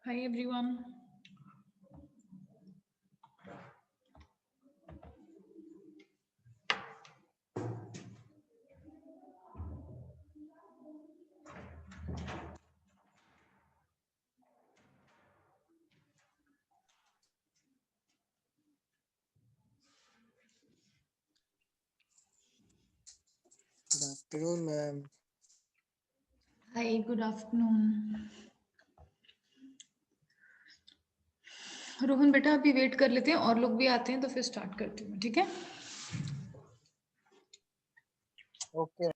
Hi everyone. Good afternoon, ma'am. Hi, good afternoon. Rohan बेटा अभी wait कर लेते हैं और लोग भी आते हैं तो फिर स्टार्ट करती हूँ, ठीक है? Okay.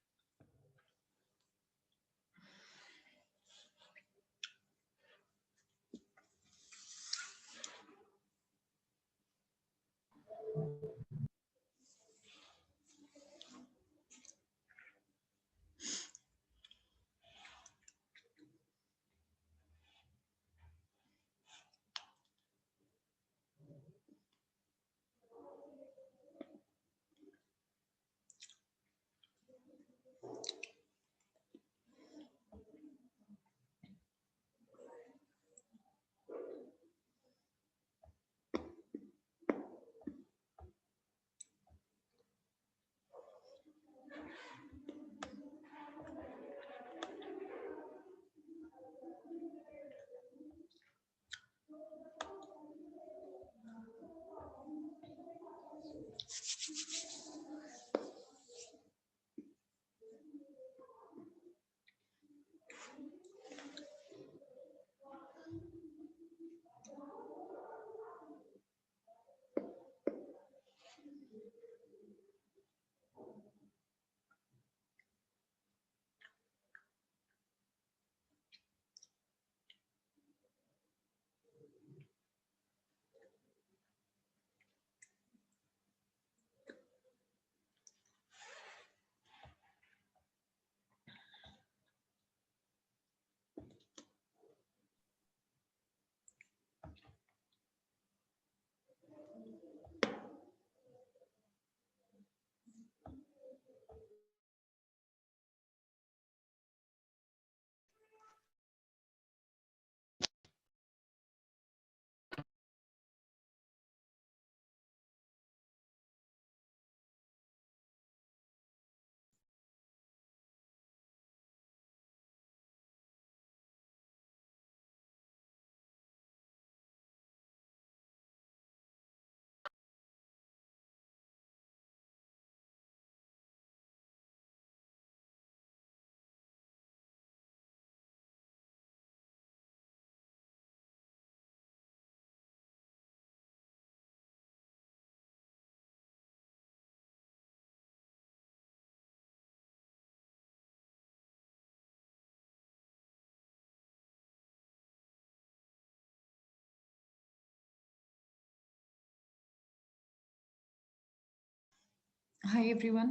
Hi everyone.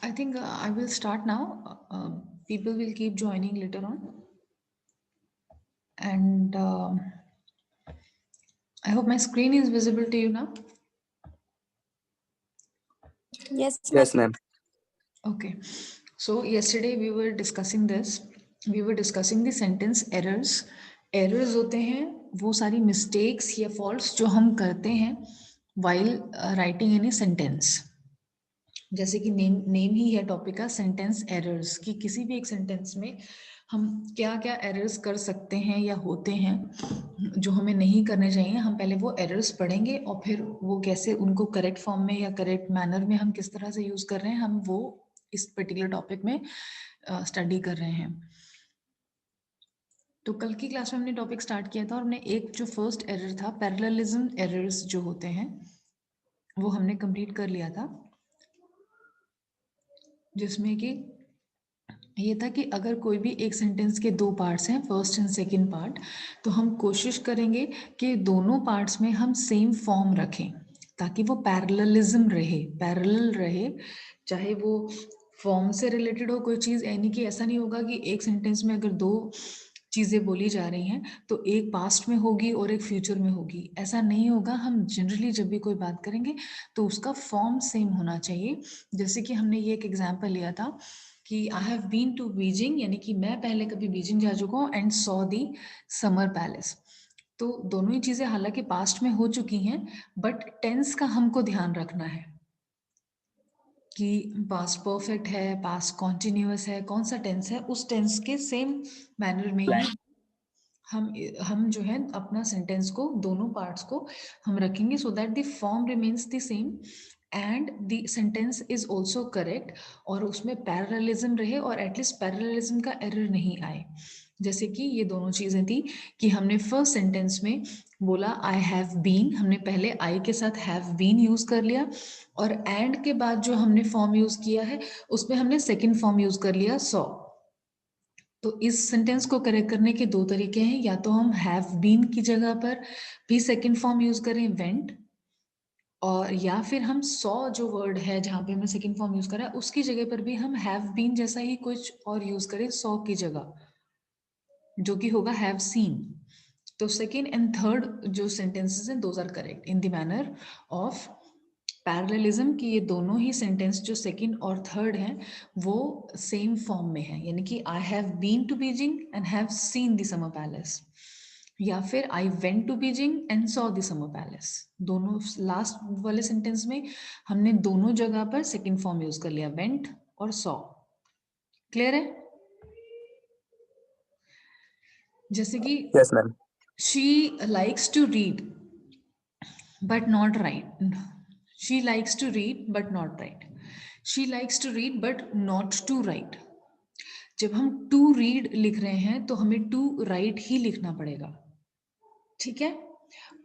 I think I will start now. People will keep joining later on. And I hope my screen is visible to you now. Yes, Yes, ma'am. Okay. So yesterday we were discussing this. We were discussing the sentence errors. Errors होते हैं वो सारी mistakes या faults जो हम करते हैं while writing any sentence. जैसे कि नेम ही है टॉपिक का सेंटेंस एरर्स कि किसी भी एक सेंटेंस में हम क्या क्या एरर्स कर सकते हैं या होते हैं जो हमें नहीं करने चाहिए। हम पहले वो एरर्स पढ़ेंगे और फिर वो कैसे उनको करेक्ट फॉर्म में या करेक्ट मैनर में हम किस तरह से यूज कर रहे हैं, हम वो इस पर्टिकुलर टॉपिक में स्टडी कर रहे हैं। तो कल की क्लास में हमने टॉपिक स्टार्ट किया था और हमने एक जो फर्स्ट एरर था पैरेललिज्म एरर्स जो होते हैं वो हमने कंप्लीट कर लिया था, जिसमें कि ये था कि अगर कोई भी एक सेंटेंस के दो पार्ट्स हैं, फर्स्ट एंड सेकंड पार्ट, तो हम कोशिश करेंगे कि दोनों पार्ट्स में हम सेम फॉर्म रखें ताकि वो पैरेललिज्म रहे, पैरेलल रहे। चाहे वो फॉर्म से रिलेटेड हो कोई चीज़, यानी कि ऐसा नहीं होगा कि एक सेंटेंस में अगर दो चीजें बोली जा रही हैं, तो एक पास्ट में होगी और एक फ्यूचर में होगी। ऐसा नहीं होगा। हम जनरली जब भी कोई बात करेंगे तो उसका फॉर्म सेम होना चाहिए। जैसे कि हमने ये एक एग्जाम्पल लिया था कि I have been to Beijing, यानी कि मैं पहले कभी बीजिंग जा चुका हूँ, and saw the Summer Palace. तो दोनों ही चीजें हालांकि पास्ट में हो चुकी हैं, बट टेंस का हमको ध्यान रखना है कि पास्ट परफेक्ट है, पास्ट कॉन्टिन्यूअस है, कौन सा टेंस है, उस टेंस के सेम मैनर में ही हम जो है अपना सेंटेंस को, दोनों पार्ट्स को हम रखेंगे, so that the form remains the same and the sentence is also correct, और उसमें पैरेललिज्म रहे और एटलीस्ट पैरेललिज्म का एरर नहीं आए। जैसे कि ये दोनों चीजें थी कि हमने फर्स्ट सेंटेंस में बोला आई हैव बीन, हमने पहले आई के साथ हैव बीन यूज कर लिया, और एंड के बाद जो हमने फॉर्म यूज किया है उसमें हमने सेकेंड फॉर्म यूज कर लिया सॉ। तो इस सेंटेंस को करेक्ट करने के दो तरीके हैं, या तो हम हैव बीन की जगह पर भी सेकेंड फॉर्म यूज करें वेंट, और या फिर हम सॉ जो वर्ड है जहाँ पे हमने सेकेंड फॉर्म यूज करा है उसकी जगह पर भी हम हैव बीन जैसा ही कुछ और यूज करें सॉ की जगह, जो कि होगा हैव सीन। तो सेकेंड एंड थर्ड जो सेंटेंसेस हैं those are correct in the manner of parallelism, कि ये दोनों ही सेंटेंस जो सेकंड और थर्ड हैं वो सेम फॉर्म में है, यानी कि I have been to Beijing and have seen the Summer Palace, या फिर I went to Beijing and saw the Summer Palace. दोनों लास्ट वाले सेंटेंस में हमने दोनों जगह पर सेकंड फॉर्म यूज कर लिया, वेंट और सॉ। क्लियर है? जैसे कि yes ma'am. She likes to read but not write. She likes to read but not write. She likes to read but not to write. जब हम to read लिख रहे हैं तो हमें to write ही लिखना पड़ेगा, ठीक है?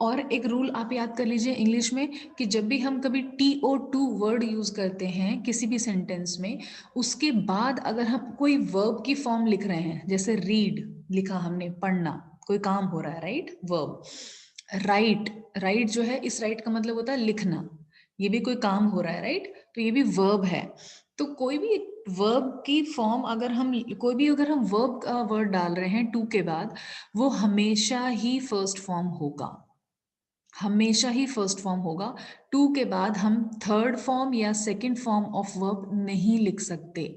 और एक रूल आप याद कर लीजिए इंग्लिश में कि जब भी हम कभी TO2 वर्ड यूज करते हैं किसी भी सेंटेंस में, उसके बाद अगर हम कोई वर्ब की फॉर्म लिख रहे हैं, जैसे रीड लिखा हमने, पढ़ना, कोई काम हो रहा है, राइट, वर्ब। राइट, राइट जो है, इस राइट का मतलब होता है लिखना, ये भी कोई काम हो रहा है, राइट, तो ये भी वर्ब है। तो कोई भी वर्ब की फॉर्म अगर हम वर्ब का वर्ड डाल रहे हैं टू के बाद, वो हमेशा ही फर्स्ट फॉर्म होगा, हमेशा ही फर्स्ट फॉर्म होगा। टू के बाद हम थर्ड फॉर्म या सेकंड फॉर्म ऑफ वर्ब नहीं लिख सकते।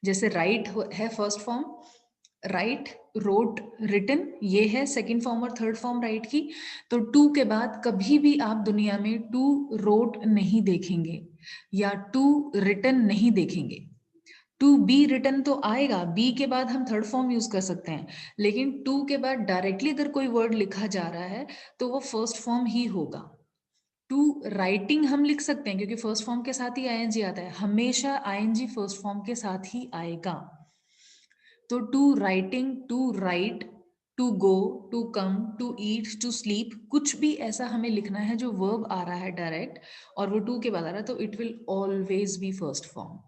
जैसे राइट है first form, write, wrote, written, ये है सेकंड फॉर्म और थर्ड फॉर्म राइट की। तो टू के बाद कभी भी आप दुनिया में टू रोट नहीं देखेंगे या टू रिटन नहीं देखेंगे। टू बी रिटन तो आएगा, बी के बाद हम थर्ड फॉर्म यूज कर सकते हैं, लेकिन टू के बाद डायरेक्टली अगर कोई वर्ड लिखा जा रहा है तो वो फर्स्ट फॉर्म ही होगा। टू राइटिंग हम लिख सकते हैं क्योंकि फर्स्ट फॉर्म के साथ ही आईएनजी आता है, हमेशा आईएनजी फर्स्ट फॉर्म के साथ ही आएगा। तो to writing, to write, to go, to come, to eat, to sleep, कुछ भी ऐसा हमें लिखना है जो वर्ब आ रहा है डायरेक्ट और वो टू के बाद आ रहा है, तो it will always be first form.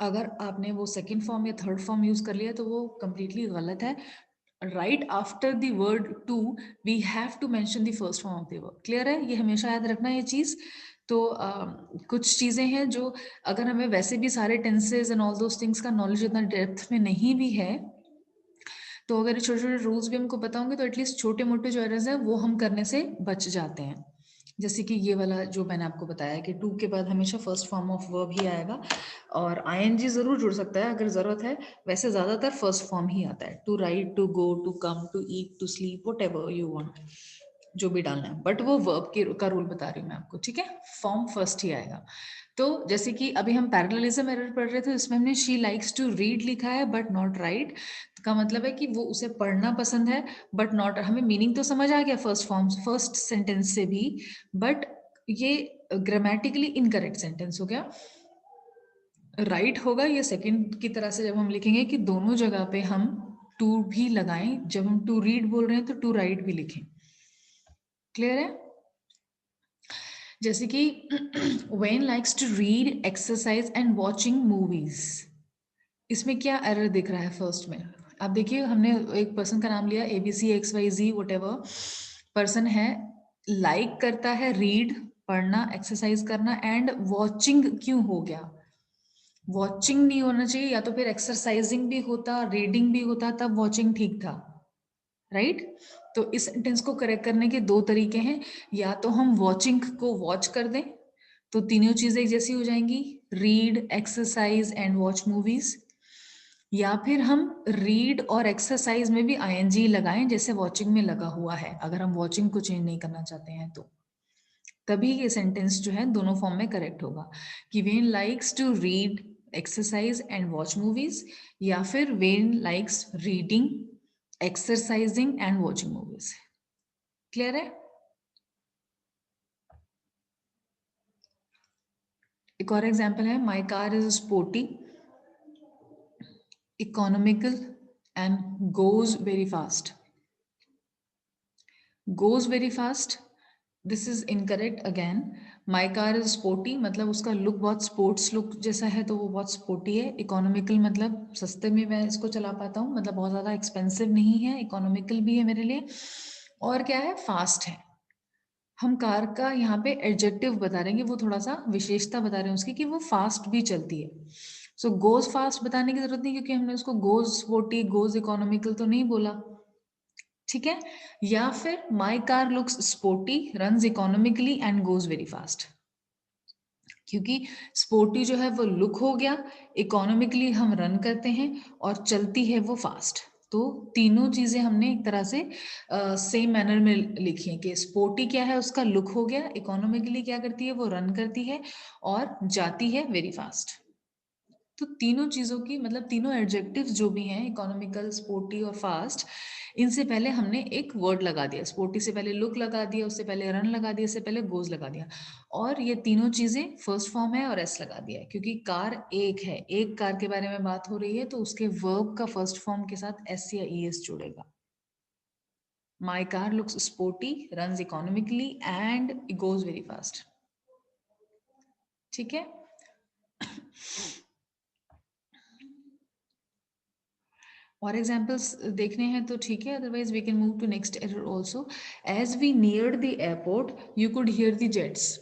अगर आपने वो सेकंड फॉर्म या थर्ड फॉर्म यूज कर लिया तो वो कंप्लीटली गलत है। Right after the word to we have to mention the first form of the verb. Clear है? ये हमेशा याद रखना ये चीज। तो कुछ चीजें हैं जो अगर हमें वैसे भी सारे tenses and all those things का नॉलेज इतना डेप्थ में नहीं भी है, तो अगर छोटे छोटे रूल्स भी हमको पता होंगे तो एटलीस्ट छोटे मोटे जो एरर्स है वो हम करने से बच जाते हैं। जैसे कि ये वाला जो मैंने आपको बताया कि टू के बाद हमेशा फर्स्ट फॉर्म ऑफ वर्ब ही आएगा, और आईएनजी जरूर जुड़ सकता है अगर जरूरत है, वैसे ज्यादातर फर्स्ट फॉर्म ही आता है। To write, to go, to come, to eat, to sleep, whatever you want, जो भी डालना है, बट वो वर्ब का रूल बता रही हूँ मैं आपको, ठीक है? फॉर्म फर्स्ट ही आएगा। तो जैसे कि अभी हम पैरेललिज्म एरर पढ़ रहे थे, इसमें हमने शी लाइक्स टू रीड लिखा है बट नॉट राइट, का मतलब है कि वो उसे पढ़ना पसंद है बट नॉट, हमें मीनिंग तो समझ आ गया फर्स्ट फॉर्म फर्स्ट सेंटेंस से भी, बट ये ग्रामेटिकली इनकरेक्ट सेंटेंस हो गया। राइट होगा ये सेकंड की तरह से जब हम लिखेंगे कि दोनों जगह पे हम टू भी लगाएं, जब हम टू रीड बोल रहे हैं तो टू राइट भी लिखें। क्लियर है? जैसे कि Wen likes to read, exercise and watching movies, इसमें क्या एरर दिख रहा है फर्स्ट में? आप देखिए, हमने एक पर्सन का नाम लिया ABCXYZ व्हाटएवर पर्सन है, लाइक करता है रीड पढ़ना, एक्सरसाइज करना, एंड वॉचिंग क्यों हो गया? वॉचिंग नहीं होना चाहिए, या तो फिर एक्सरसाइजिंग भी होता, रीडिंग भी होता, तब वॉचिंग ठीक था। राइट। तो इस सेंटेंस को करेक्ट करने के दो तरीके हैं, या तो हम वॉचिंग को वॉच कर दें तो तीनों चीजें एक जैसी हो जाएंगी, read, exercise and watch movies, या फिर हम रीड और एक्सरसाइज में भी आईएनजी लगाएं जैसे वॉचिंग में लगा हुआ है, अगर हम वॉचिंग को चेंज नहीं करना चाहते हैं तो तभी ये सेंटेंस जो है दोनों फॉर्म में करेक्ट होगा, कि Wen likes to read, exercise and watch movies, या फिर Wen likes reading, exercising and watching movies. Clear है? एक और एग्जाम्पल है, my car is sporty, economical and goes very fast. Goes very fast, this is incorrect again. My car is sporty मतलब उसका look बहुत sports look जैसा है, तो वो बहुत स्पोर्टी है। इकोनॉमिकल मतलब सस्ते में मैं इसको चला पाता हूँ, मतलब बहुत ज़्यादा एक्सपेंसिव नहीं है, इकोनॉमिकल भी है मेरे लिए। और क्या है, फास्ट है। हम कार का यहाँ पे एडजेक्टिव बता रहे हैं, वो थोड़ा सा विशेषता बता रहे हैं उसकी, कि वो फास्ट भी चलती है। सो गोज फास्ट बताने की जरूरत नहीं, क्योंकि हमने उसको गोज स्पोर्टी, गोज इकोनॉमिकल तो नहीं बोला, ठीक है। या फिर माई car looks sporty, runs economically and goes very fast, क्योंकि स्पोर्टी जो है वो लुक हो गया, इकोनॉमिकली हम रन करते हैं, और चलती है वो फास्ट। तो तीनों चीजें हमने एक तरह से सेम मैनर में लिखी है, कि स्पोर्टी क्या है, उसका लुक हो गया, इकोनॉमिकली क्या करती है, वो रन करती है और जाती है वेरी फास्ट। तो तीनों चीज़ों की मतलब तीनों एडजेक्टिव्स जो भी हैं, इकोनॉमिकल, स्पोर्टी और फास्ट, इनसे पहले हमने एक वर्ड लगा दिया। स्पोर्टी से पहले लुक लगा दिया, उससे पहले रन लगा दिया, उससे पहले गोज लगा दिया, और ये तीनों चीज़ें फर्स्ट फॉर्म है और एस लगा दिया है, क्योंकि कार एक है, एक कार के बारे में बात हो रही है, तो उसके वर्ब का फर्स्ट फॉर्म के साथ एस या ई एस जुड़ेगा। My car looks sporty, run economically and goes very fast. ठीक है। और एग्जाम्पल्स देखने हैं तो ठीक है, otherwise we can move to next error also. As we near the airport you could hear the jets.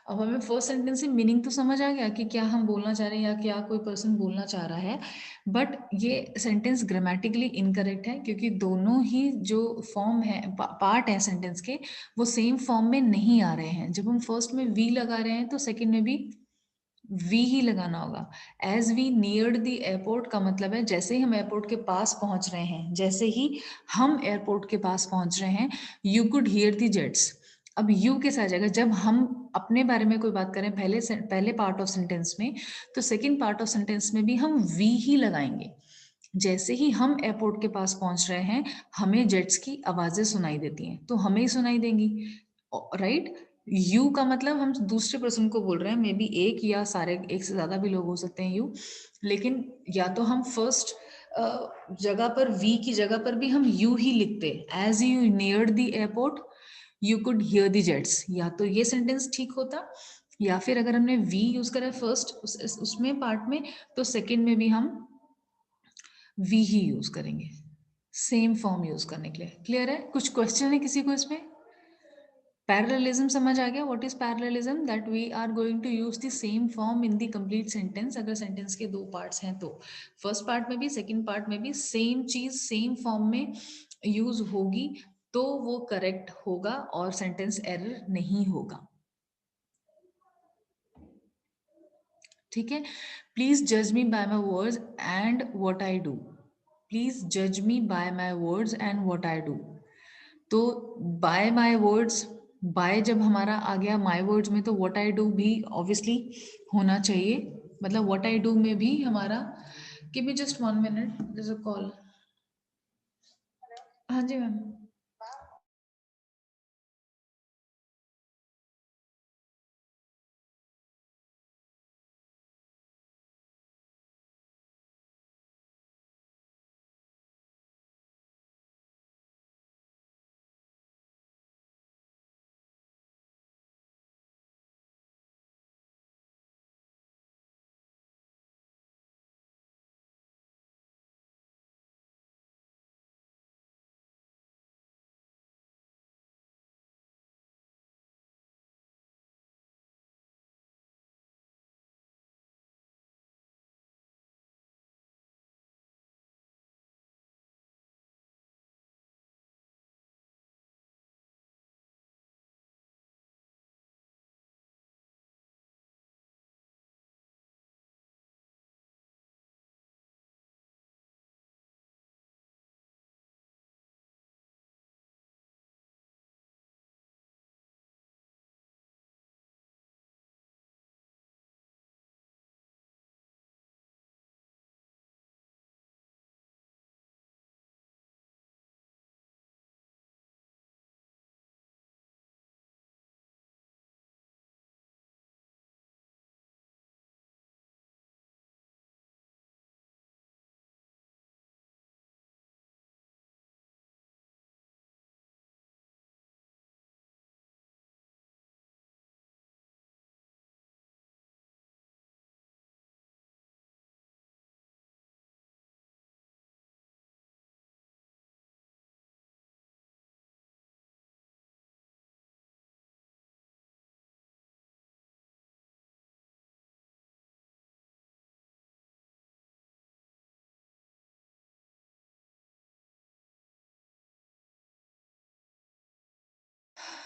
अब हमें फर्स्ट सेंटेंस से मीनिंग तो समझ आ गया कि क्या हम बोलना चाह रहे हैं या क्या कोई पर्सन बोलना चाह रहा है, बट ये सेंटेंस ग्रामेटिकली इनकरेक्ट है, क्योंकि दोनों ही जो फॉर्म है, पार्ट है सेंटेंस के, वो सेम फॉर्म में नहीं आ रहे हैं। जब हम फर्स्ट में वी लगा रहे हैं तो सेकेंड में भी वी ही लगाना होगा। As we neared the airport का मतलब है जैसे ही हम एयरपोर्ट के पास पहुंच रहे हैं, जैसे ही हम एयरपोर्ट के पास पहुंच रहे हैं, you could hear the jets. अब यू कैसे आ जाएगा, जब हम अपने बारे में कोई बात करें पहले पार्ट ऑफ सेंटेंस में, तो सेकेंड पार्ट ऑफ सेंटेंस में भी हम वी ही लगाएंगे। जैसे ही हम एयरपोर्ट के पास पहुंच रहे हैं, हमें जेट्स की आवाजें सुनाई देती हैं, तो हमें ही सुनाई देंगी, राइट। यू का मतलब हम दूसरे पर्सन को बोल रहे हैं, मे बी एक या सारे, एक से ज्यादा भी लोग हो सकते हैं यू, लेकिन या तो हम फर्स्ट जगह पर वी की जगह पर भी हम यू ही लिखते, as you neared the airport you could hear the jets, या तो ये सेंटेंस ठीक होता, या फिर अगर हमने वी यूज करा फर्स्ट उसमें पार्ट में, तो सेकंड में भी हम वी ही यूज करेंगे, सेम फॉर्म यूज करने के लिए। क्लियर है? कुछ क्वेश्चन है किसी को इसमें? पैरेललिज्म समझ आ गया? What is parallelism? That we are going to use the same form in the complete sentence. अगर सेंटेंस के दो पार्ट्स हैं तो फर्स्ट पार्ट में भी सेकंड पार्ट में भी सेम चीज सेम फॉर्म में यूज होगी, तो वो करेक्ट होगा और सेंटेंस एरर नहीं होगा। ठीक है। प्लीज जज me by my words and what I do. Please जज me by my words and what I do. तो बाय माई वर्ड्स, बाय जब हमारा आ गया माई वर्ड्स में, तो व्हाट आई डू भी ऑब्वियसली होना चाहिए। मतलब व्हाट आई डू में भी हमारा, give me just 1 minute, there is a call. हाँ जी मैम।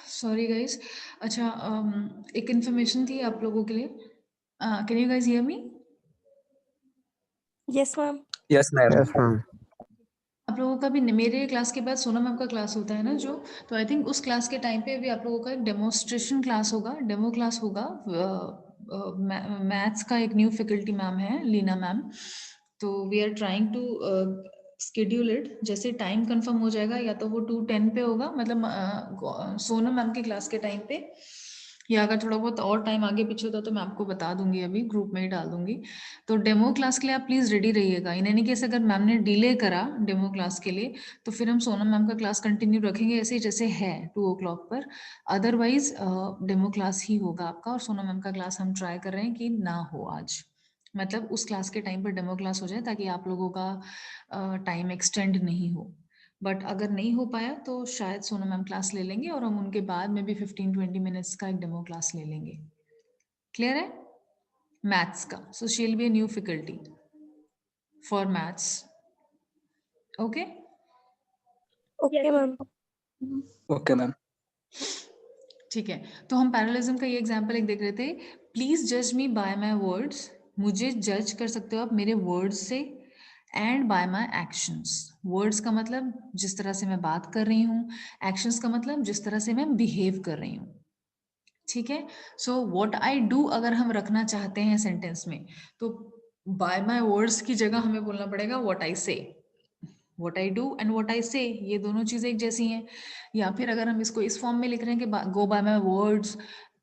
Sorry guys. अच्छा, एक इन्फॉर्मेशन थी आप लोगों के लिए। Can you guys hear me? Yes, ma'am. Yes ma'am. Yes ma'am. आप लोगों का भी मेरे क्लास के बाद सोनम मैम का क्लास होता है ना जो, तो आई थिंक उस क्लास के टाइम पे भी आप लोगों का एक डेमोस्ट्रेशन क्लास होगा, डेमो क्लास होगा। मैथ्स का एक न्यू फैकल्टी मैम है, लीना मैम। तो we are trying to schedule it. जैसे टाइम कंफर्म हो जाएगा, या तो वो 2:10 पे होगा, मतलब सोनम मैम की क्लास के टाइम पे, या अगर थोड़ा बहुत और टाइम आगे पीछे होता तो मैं आपको बता दूंगी, अभी ग्रुप में ही डाल दूंगी। तो डेमो क्लास के लिए आप प्लीज़ रेडी रहिएगा। इन एनी केस अगर मैम ने डिले करा डेमो क्लास के लिए, तो फिर हम सोनम मैम का क्लास कंटिन्यू रखेंगे ऐसे ही जैसे है 2 o'clock पर। अदरवाइज डेमो क्लास ही होगा आपका, और सोनम मैम का क्लास हम ट्राई कर रहे हैं कि ना हो आज, मतलब उस क्लास के टाइम पर डेमो क्लास हो जाए, ताकि आप लोगों का टाइम एक्सटेंड नहीं हो। बट अगर नहीं हो पाया तो शायद सोनम मैम क्लास ले लेंगे, और हम उनके बाद में भी 15-20 मिनट्स का एक डेमो क्लास ले लेंगे। क्लियर है? मैथ्स का, so she will be a new faculty for maths. Okay, Okay, ma'am. Okay ma'am. ठीक है। तो हम पैरेललिज्म का ये एग्जांपल एक देख रहे थे। प्लीज जज मी बाय माय वर्ड्स। मुझे जज कर सकते हो आप मेरे वर्ड्स से, and by my actions. Words का मतलब जिस तरह से मैं बात कर रही हूँ, एक्शंस का मतलब जिस तरह से मैं बिहेव कर रही हूँ। ठीक है। सो व्हाट आई डू अगर हम रखना चाहते हैं सेंटेंस में, तो बाय माय वर्ड्स की जगह हमें बोलना पड़ेगा व्हाट आई से। What I do and what I से, ये दोनों चीज़ें एक जैसी हैं। या फिर अगर हम इसको इस फॉर्म में लिख रहे हैं कि गो बाय माय वर्ड्स,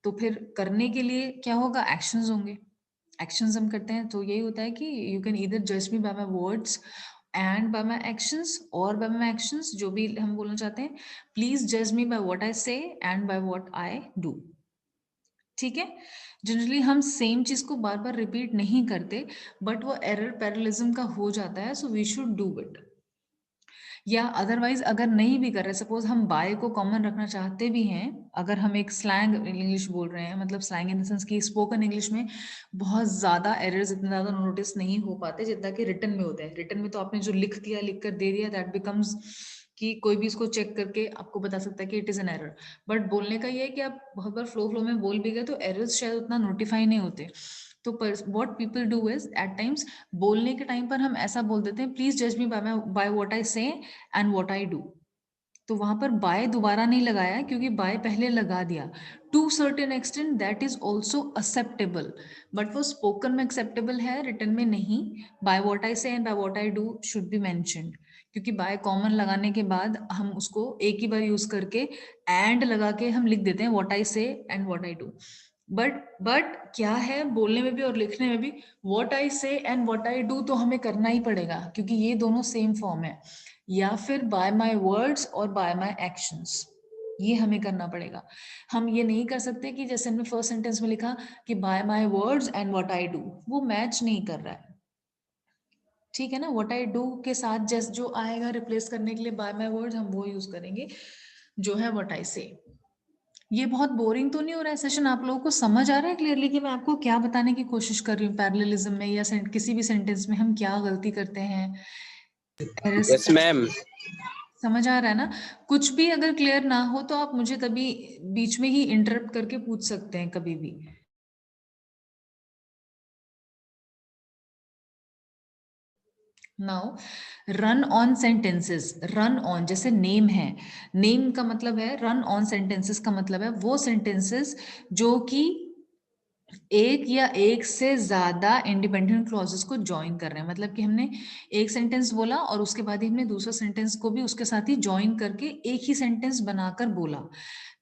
तो फिर करने के लिए क्या होगा, एक्शंस होंगे। एक्शंस हम करते हैं, तो यही होता है कि यू कैन ईदर जज me by my words and by my actions, और बाय माय एक्शंस, जो भी हम बोलना चाहते हैं। प्लीज जज me bye what I say and by what I do. ठीक है। जनरली हम सेम चीज को बार बार रिपीट नहीं करते, बट वो एरर पैरेललिज्म का हो जाता है, so we should do it. या अदरवाइज अगर नहीं भी कर रहे, सपोज हम बाय को कॉमन रखना चाहते भी हैं, अगर हम एक स्लैंग इंग्लिश बोल रहे हैं, मतलब स्लैंग इन द सेंस की स्पोकन इंग्लिश में बहुत ज्यादा एरर्स इतने ज्यादा नोटिस नहीं हो पाते जितना कि रिटन में होते हैं। रिटन में तो आपने जो लिख दिया, लिख कर दे दिया, दैट बिकम्स कि कोई भी इसको चेक करके आपको बता सकता है कि it is an error. But बोलने का ये है कि आप बहुत बार फ्लो में बोल भी गए तो एरर्स शायद उतना नोटिफाई नहीं होते। तो what people do is at times, बोलने के टाइम पर हम ऐसा बोल देते हैं, प्लीज जज me bye what I say and what I do. तो वहां पर बाय दोबारा नहीं लगाया, क्योंकि बाय पहले लगा दिया। To certain extent that is also acceptable, but वो स्पोकन में एक्सेप्टेबल है, रिटन में नहीं। By what I say and by what I do should be mentioned, क्योंकि बाय कॉमन लगाने के बाद हम उसको एक ही बार यूज करके एंड लगा के हम लिख देते हैं what I say and what I do. But क्या है, बोलने में भी और लिखने में भी what I say and what I do तो हमें करना ही पड़ेगा, क्योंकि ये दोनों सेम फॉर्म है। या फिर बाय माय वर्ड्स और बाय माय एक्शंस, ये हमें करना पड़ेगा। हम ये नहीं कर सकते कि जैसे हमने फर्स्ट सेंटेंस में लिखा कि by my words and what I do, वो मैच नहीं कर रहा है। ठीक है ना। व्हाट आई डू के साथ जैसे जो आएगा रिप्लेस करने के लिए बाय माय वर्ड्स, हम वो यूज करेंगे जो है व्हाट आई से। ये बहुत बोरिंग तो नहीं हो रहा है सेशन? आप लोगों को समझ आ रहा है क्लियरली कि मैं आपको क्या बताने की कोशिश कर रही हूँ पैरेललिज्म में, या किसी भी सेंटेंस में हम क्या गलती करते हैं? Yes ma'am. समझ आ रहा है ना? कुछ भी अगर क्लियर ना हो तो आप मुझे कभी बीच में ही इंटरप्ट करके पूछ सकते हैं कभी भी। Now run on sentences. Run on जैसे नेम है, नेम का मतलब है रन ऑन सेंटेंसेस का मतलब है वो सेंटेंसेस जो कि एक या एक से ज्यादा इंडिपेंडेंट क्लॉजेस को ज्वाइन कर रहे हैं। मतलब कि हमने एक सेंटेंस बोला और उसके बाद ही हमने दूसरा सेंटेंस को भी उसके साथ ही ज्वाइन करके एक ही सेंटेंस बनाकर बोला।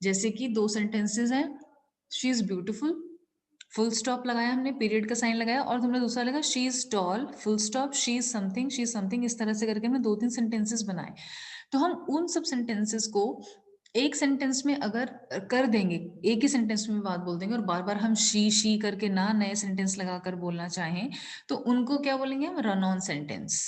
जैसे कि दो सेंटेंसेस हैं, she is beautiful, full stop लगाया हमने, पीरियड का साइन लगाया, और तुमने दूसरा लगा she is tall, full stop, she is something, इस तरह से करके हमने 2-3 सेंटेंसेस बनाए। तो हम उन सब सेंटेंसेस को एक सेंटेंस में अगर कर देंगे, एक ही सेंटेंस में बात बोल देंगे, और बार बार हम शी करके ना नए सेंटेंस लगाकर बोलना चाहें, तो उनको क्या बोलेंगे हम? Run on sentence.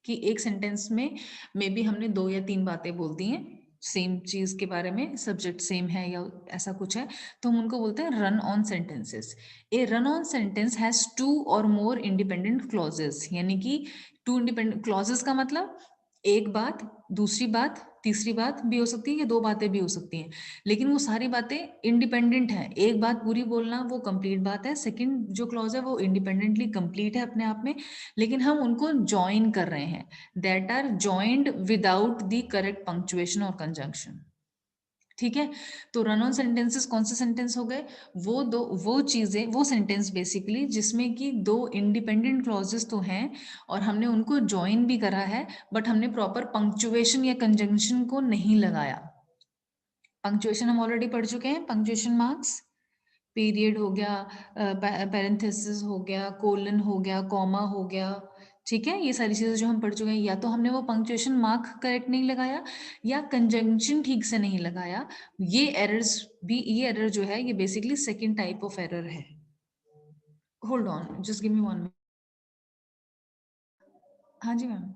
कि एक सेंटेंस में मे बी हमने 2 या 3 बातें बोल दी हैं सेम चीज के बारे में, सब्जेक्ट सेम है या ऐसा कुछ है, तो हम उनको बोलते हैं run on sentences. A run on sentence has 2 और मोर इंडिपेंडेंट क्लॉजेस, यानी कि 2 इंडिपेंडेंट क्लॉजेस का मतलब एक बात, दूसरी बात, तीसरी बात भी हो सकती है, या 2 बातें भी हो सकती हैं, लेकिन वो सारी बातें इंडिपेंडेंट हैं। एक बात पूरी बोलना वो कंप्लीट बात है, सेकंड जो क्लॉज है वो इंडिपेंडेंटली कंप्लीट है अपने आप में, लेकिन हम उनको जॉइन कर रहे हैं, that are joined without the correct punctuation और कंजंक्शन। ठीक है, तो रन ऑन सेंटेंसेस कौन से सेंटेंस हो गए? वो चीजें, वो सेंटेंस बेसिकली जिसमें कि 2 इंडिपेंडेंट क्लॉजेस तो हैं और हमने उनको ज्वाइन भी करा है, बट हमने प्रॉपर पंक्चुएशन या कंजंक्शन को नहीं लगाया। पंक्चुएशन हम ऑलरेडी पढ़ चुके हैं, पंक्चुएशन मार्क्स, पीरियड हो गया, पैरेंथेसिस हो गया, कोलन हो गया, कॉमा हो गया, ठीक है, ये सारी चीजें जो हम पढ़ चुके हैं, या तो हमने वो पंक्चुएशन मार्क करेक्ट नहीं लगाया या कंजंक्शन ठीक से नहीं लगाया। ये एरर्स भी, ये एरर जो है ये basically second type of error है। Hold on, just give me 1 minute. हाँ जी मैम।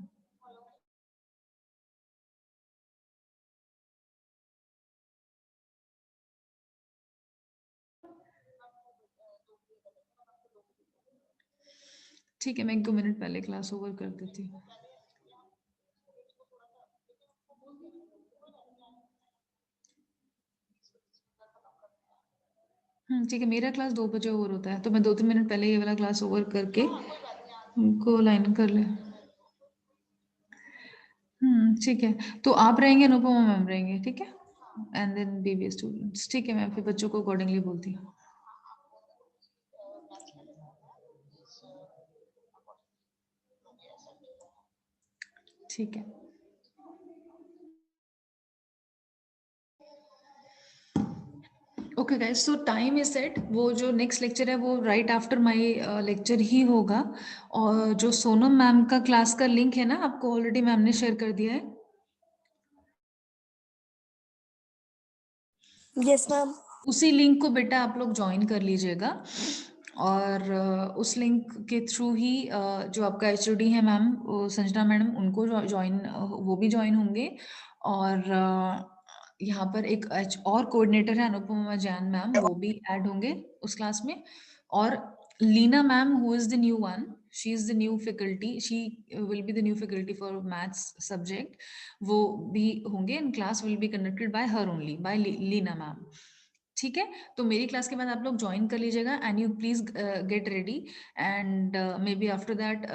ठीक है, मैं 1-2 मिनट पहले क्लास ओवर कर देती हूँ। ठीक है, मेरा क्लास 2 बजे ओवर होता है, तो मैं 2-3 मिनट पहले ये वाला क्लास ओवर करके उनको लाइन कर ले। ठीक है, तो आप रहेंगे, अनुपमा मैम रहेंगे, ठीक है, एंड देन बीबीए स्टूडेंट्स। ठीक है, मैं फिर बच्चों को अकॉर्डिंगली बोलती हूँ। ठीक है, okay guys, so time is set. वो जो नेक्स्ट लेक्चर है वो राइट आफ्टर माय लेक्चर ही होगा, और जो सोनम मैम का क्लास का लिंक है ना, आपको ऑलरेडी मैम ने शेयर कर दिया है। Yes ma'am. उसी लिंक को बेटा आप लोग ज्वाइन कर लीजिएगा, और उस लिंक के थ्रू ही जो आपका एचओडी है मैम संजना मैडम, उनको ज्वाइन, वो भी ज्वाइन होंगे, और यहाँ पर एक और कोऑर्डिनेटर है अनुपमा जैन मैम, वो भी ऐड होंगे उस क्लास में, और Leena ma'am who is the new one, she is the new faculty, she will be the new faculty for maths subject, वो भी होंगे, and class will be conducted by her only, by Leena ma'am. ठीक है, तो मेरी class के बाद आप लोग ज्वाइन कर लीजिएगा, and you please get ready, and may be after that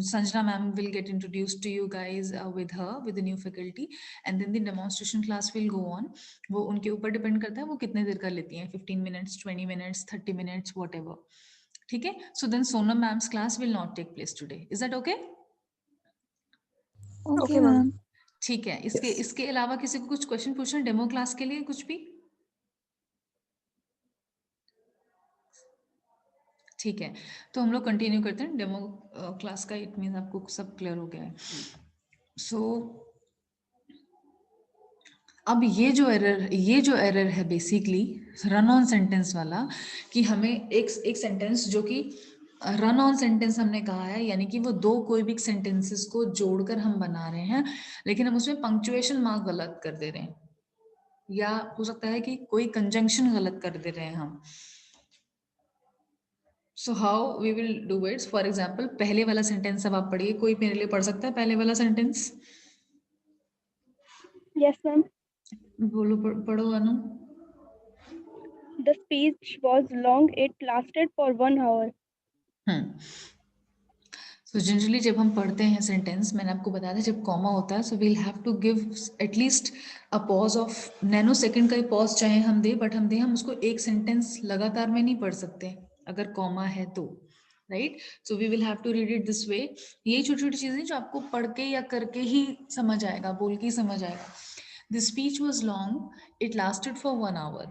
Sanjana ma'am will get introduced to you guys with her, with the new faculty, and then the demonstration class will go on. वो उनके ऊपर depend करता है वो कितने देर का लेती हैं, 15 minutes, 20 minutes, 30 minutes, whatever. ठीक है, so then Sonam ma'am's class will not take place today. Is that okay? Okay ma'am. ठीक है, इसके अलावा किसी को कुछ क्वेश्चन पूछना डेमो क्लास के लिए, कुछ भी? ठीक है, तो हम लोग कंटिन्यू करते हैं डेमो क्लास का। इट मीन्स आपको सब क्लियर हो गया है। सो अब ये जो एरर है बेसिकली रन ऑन सेंटेंस वाला, कि हमें एक सेंटेंस जो कि रन ऑन सेंटेंस हमने कहा है, यानी कि वो 2 कोई भी सेंटेंसेस को जोड़कर हम बना रहे हैं, लेकिन हम उसमें पंक्चुएशन मार्क गलत कर दे रहे हैं, या हो सकता है कि कोई कंजंक्शन गलत कर दे रहे हैं हम। So how we will do it? For example, पहले वाला सेंटेंस अब आप पढ़िए, कोई मेरे लिए पढ़ सकता है पहले वाला सेंटेंस? Yes ma'am. बोलो, पढ़ो अनु। The speech was long. It lasted for 1 hour. So generally जब हम पढ़ते हैं सेंटेंस, मैंने आपको बताया था जब कॉमा होता है, so we'll have to give at least a pause of nano second का ही पॉज चाहे हम दे, बट हम उसको एक सेंटेंस लगातार में नहीं पढ़ सकते अगर कॉमा है तो, right? So we will have to read it this way. ये छोटी छोटी चीजें जो आपको पढ़ के या करके ही समझ आएगा, बोल के ही समझ आएगा। The speech was long, it lasted for 1 hour।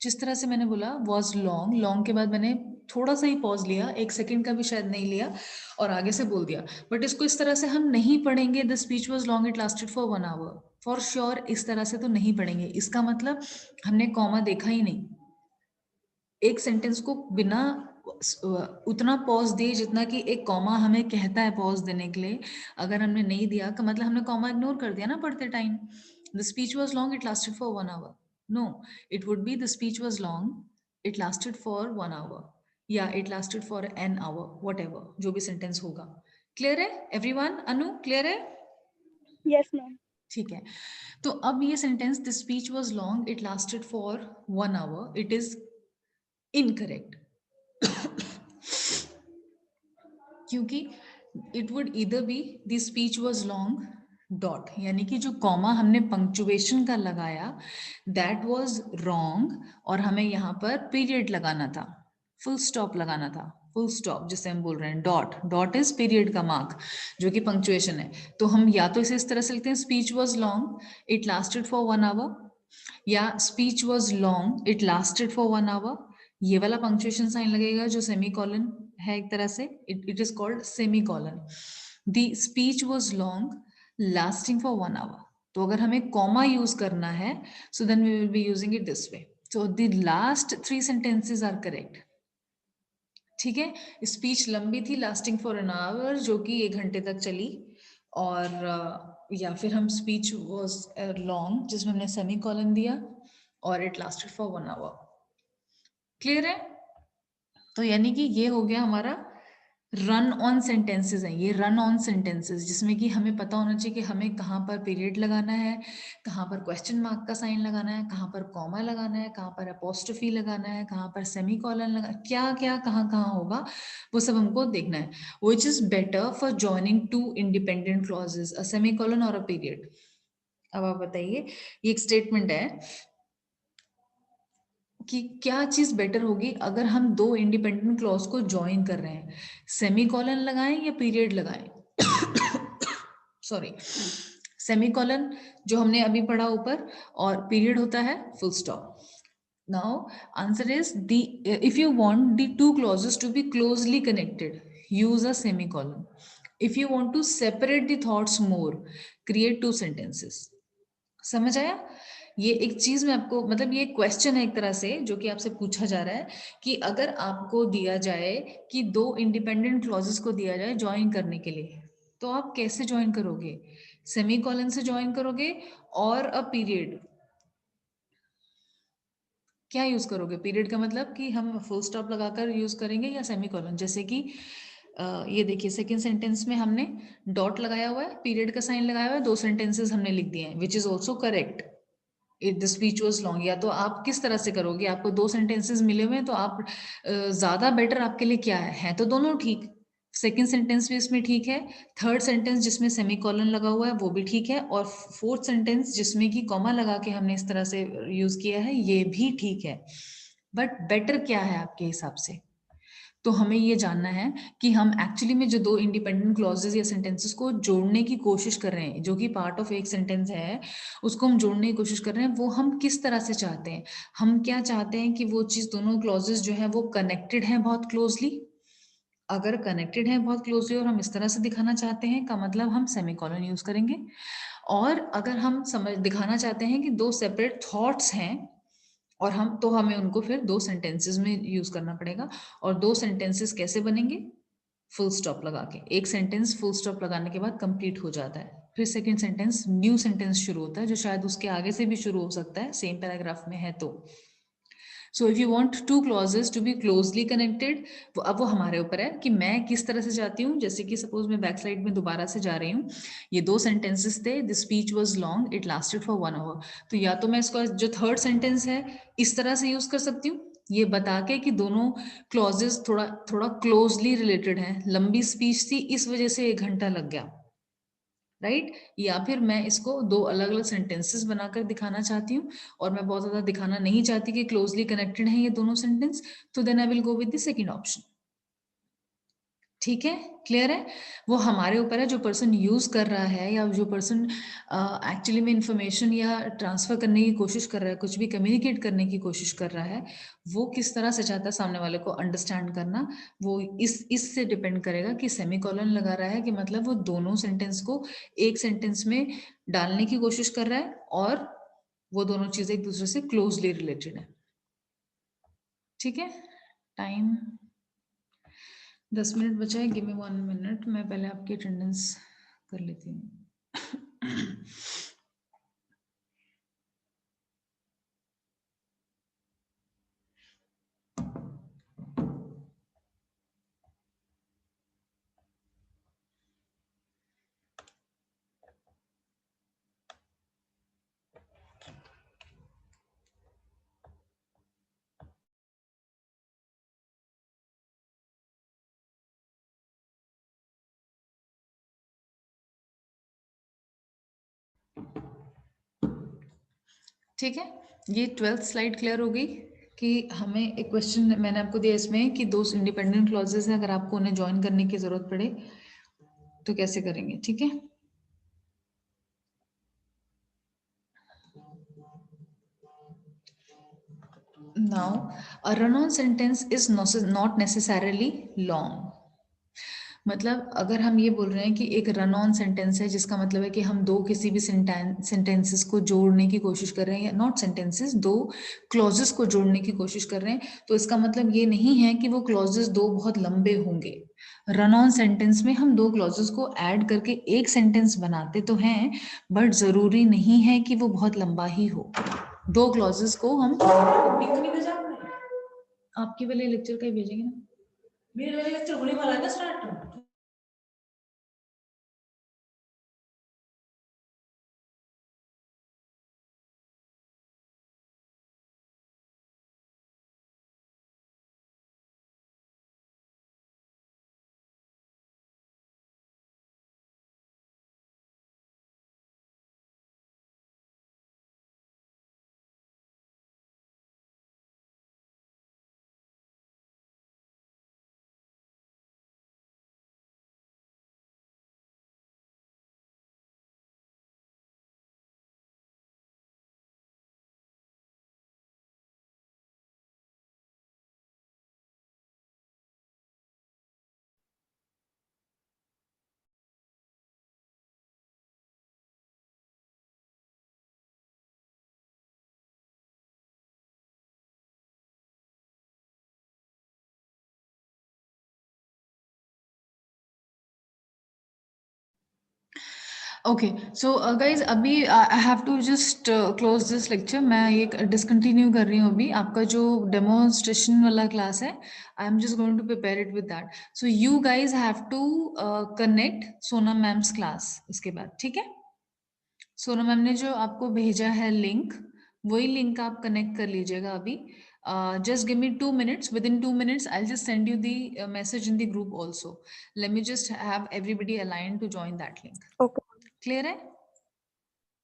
जिस तरह से मैंने बोला वॉज लॉन्ग, लॉन्ग के बाद मैंने थोड़ा सा ही पॉज लिया, 1 सेकंड का भी शायद नहीं लिया, और आगे से बोल दिया, बट इसको इस तरह से हम नहीं पढ़ेंगे। The speech was long, it lasted for 1 hour, for sure इस तरह से तो नहीं पढ़ेंगे। इसका मतलब हमने कॉमा देखा ही नहीं, एक सेंटेंस को बिना उतना पॉज दिए जितना कि एक कॉमा हमें कहता है पॉज देने के लिए, अगर हमने नहीं दिया का मतलब हमने कॉमा इग्नोर कर दिया ना पढ़ते time. The speech was long, it lasted for 1 hour, no, it would be the speech was long, it lasted for 1 hour, या it lasted for an hour, whatever जो भी सेंटेंस होगा। Clear है everyone? Anu clear है? Yes, ma'am. ठीक है, तो अब ये सेंटेंस the speech was long it lasted for 1 hour, it is incorrect क्योंकि it would either B the speech was long dot, यानी कि जो कॉमा हमने पंक्चुएशन का लगाया दैट वाज रॉन्ग, और हमें यहाँ पर पीरियड लगाना था, फुल स्टॉप लगाना था, फुल स्टॉप जिसे हम बोल रहे हैं डॉट, डॉट इज पीरियड का मार्क जो कि पंक्चुएशन है। तो हम या तो इसे इस तरह से लिखते हैं speech was long it lasted for 1 hour, या speech was long it lasted for 1 hour, ये वाला पंक्चुएशन साइन लगेगा जो सेमी कॉलन है एक तरह से, it is called semi colon. The speech was long lasting for 1 hour, तो अगर हमें कॉमा यूज करना है so then we will be using it this way, so the last 3 sentences are correct. ठीक है, स्पीच लंबी थी लास्टिंग फॉर एन आवर जो कि 1 घंटे तक चली, और या फिर हम स्पीच वाज लॉन्ग जिसमें हमने सेमी कॉलन दिया और it lasted for 1 hour। Clear है? तो यानी कि ये हो गया हमारा रन ऑन सेंटेंसेस हैं, ये रन ऑन सेंटेंसेस जिसमें कि हमें पता होना चाहिए कि हमें कहाँ पर पीरियड लगाना है, कहाँ पर क्वेश्चन मार्क का साइन लगाना है, कहाँ पर कॉमा लगाना है, कहाँ पर अपोस्ट्रोफी लगाना है, कहाँ पर सेमी कॉलन लगा, क्या क्या कहाँ कहाँ होगा वो सब हमको देखना है। Which is better for joining two independent clauses, a semi colon और अ पीरियड। अब आप बताइए, ये एक स्टेटमेंट है कि क्या चीज बेटर होगी अगर हम दो इंडिपेंडेंट क्लॉज को ज्वाइन कर रहे हैं, सेमी कॉलन लगाएं या पीरियड लगाएं। सॉरी, सेमी कॉलन जो हमने अभी पढ़ा ऊपर, और पीरियड होता है full stop. Now answer is the if you want the two clauses to be closely connected use a semi colon, if you want to separate the thoughts more create two sentences. समझ आया? ये एक चीज में आपको, मतलब ये question है एक तरह से जो कि आपसे पूछा जा रहा है कि अगर आपको दिया जाए कि दो इंडिपेंडेंट क्लॉजेस को दिया जाए ज्वाइन करने के लिए, तो आप कैसे ज्वाइन करोगे? सेमी कॉलन से ज्वाइन करोगे और अ पीरियड, क्या यूज करोगे? पीरियड का मतलब कि हम फुल स्टॉप लगाकर यूज करेंगे या सेमी कॉलन, जैसे कि ये देखिए सेकंड सेंटेंस में हमने डॉट लगाया हुआ है, पीरियड का साइन लगाया हुआ है, 2 सेंटेंसेस हमने लिख दिए हैं which is also correct, it the speech was long. या तो आप किस तरह से करोगे, आपको 2 सेंटेंसेस मिले हुए हैं तो आप ज्यादा बेटर आपके लिए क्या है तो दोनों ठीक, सेकंड सेंटेंस भी इसमें ठीक है, थर्ड सेंटेंस जिसमें सेमी कॉलन लगा हुआ है वो भी ठीक है, और फोर्थ सेंटेंस जिसमें कि कॉमा लगा के हमने इस तरह से यूज किया है ये भी ठीक है, बट बेटर क्या है आपके हिसाब से? तो हमें ये जानना है कि हम एक्चुअली में जो दो इंडिपेंडेंट क्लॉजेस या सेंटेंसेस को जोड़ने की कोशिश कर रहे हैं, जो कि पार्ट ऑफ एक सेंटेंस है, उसको हम जोड़ने की कोशिश कर रहे हैं, वो हम किस तरह से चाहते हैं? हम क्या चाहते हैं कि वो चीज, दोनों क्लॉजेस जो है वो कनेक्टेड हैं बहुत क्लोजली। अगर कनेक्टेड है बहुत क्लोजली और हम इस तरह से दिखाना चाहते हैं का मतलब हम सेमीकोलन यूज करेंगे, और अगर हम समझ दिखाना चाहते हैं कि दो सेपरेट थॉट्स हैं और हम, तो हमें उनको फिर 2 सेंटेंसेस में यूज करना पड़ेगा। और 2 सेंटेंसेस कैसे बनेंगे? फुल स्टॉप लगा के, एक सेंटेंस फुल स्टॉप लगाने के बाद कंप्लीट हो जाता है, फिर सेकंड सेंटेंस न्यू सेंटेंस शुरू होता है जो शायद उसके आगे से भी शुरू हो सकता है सेम पैराग्राफ में है तो। So if you want two clauses to be closely connected, अब वो हमारे ऊपर है कि मैं किस तरह से चाहती हूँ। जैसे कि सपोज मैं बैक साइड में दोबारा से जा रही हूँ, ये 2 सेंटेंसेस थे, the speech was long it lasted for 1 hour, तो या तो मैं इसको जो थर्ड सेंटेंस है इस तरह से यूज कर सकती हूँ, ये बता के कि दोनों क्लॉजेस थोड़ा थोड़ा क्लोजली रिलेटेड हैं, लंबी स्पीच थी इस वजह से 1 घंटा लग गया, राइट? या फिर मैं इसको 2 अलग अलग सेंटेंसेस बनाकर दिखाना चाहती हूँ और मैं बहुत ज्यादा दिखाना नहीं चाहती कि क्लोजली कनेक्टेड है ये दोनों सेंटेंस, तो then I will go with the second option. ठीक है, क्लियर है? वो हमारे ऊपर है, जो पर्सन यूज कर रहा है या जो पर्सन एक्चुअली में इंफॉर्मेशन या ट्रांसफर करने की कोशिश कर रहा है, कुछ भी कम्युनिकेट करने की कोशिश कर रहा है, वो किस तरह से चाहता है सामने वाले को अंडरस्टैंड करना, वो इससे डिपेंड करेगा कि सेमीकोलन लगा रहा है कि मतलब वो दोनों सेंटेंस को एक सेंटेंस में डालने की कोशिश कर रहा है और वो दोनों चीजें एक दूसरे से क्लोजली रिलेटेड है। ठीक है, टाइम 10 मिनट बचा है, गिव मी 1 मिनट, मैं पहले आपकी अटेंडेंस कर लेती हूँ। ठीक है, ये 12th स्लाइड क्लियर हो गई कि हमें एक क्वेश्चन मैंने आपको दिया इसमें कि दो इंडिपेंडेंट क्लॉजेस हैं, अगर आपको उन्हें ज्वाइन करने की जरूरत पड़े तो कैसे करेंगे. ठीक है, now a run-on sentence is not necessarily long. मतलब अगर हम ये बोल रहे हैं कि एक रन ऑन सेंटेंस है, जिसका मतलब है कि हम दो किसी भी सेंटेंसेस को जोड़ने की कोशिश कर रहे हैं, या नॉट सेंटेंसेस, दो क्लॉजेस को जोड़ने की कोशिश कर रहे हैं, तो इसका मतलब ये नहीं है कि वो क्लॉजेस दो बहुत लंबे होंगे. रन ऑन सेंटेंस में हम दो क्लॉजेस को ऐड करके एक सेंटेंस बनाते तो हैं, बट जरूरी नहीं है कि वो बहुत लंबा ही हो. दो क्लॉजेस को हम आपके वाले लेक्चर का ही भेजेंगे ना, मेरे वाले लेक्चर होने वाला है ना स्टार्ट. ओके, सो गाइज अभी I have to just close this lecture. मैं ये डिसकंटिन्यू कर रही हूँ अभी. आपका जो डेमोन्स्ट्रेशन वाला क्लास है, I am just going to prepare it with that. So you guys have to connect Sonam ma'am's class इसके बाद. ठीक है, सोनम मैम ने जो आपको भेजा है लिंक, वही लिंक आप कनेक्ट कर लीजिएगा अभी. Just give me 2 minutes. Within 2 minutes, I'll just send you the message in the group also. Let me just have everybody aligned to join that link. Okay. Clear hai?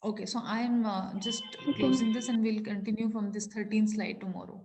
Okay, so I am just Okay. closing this and we'll continue from this 13th slide tomorrow.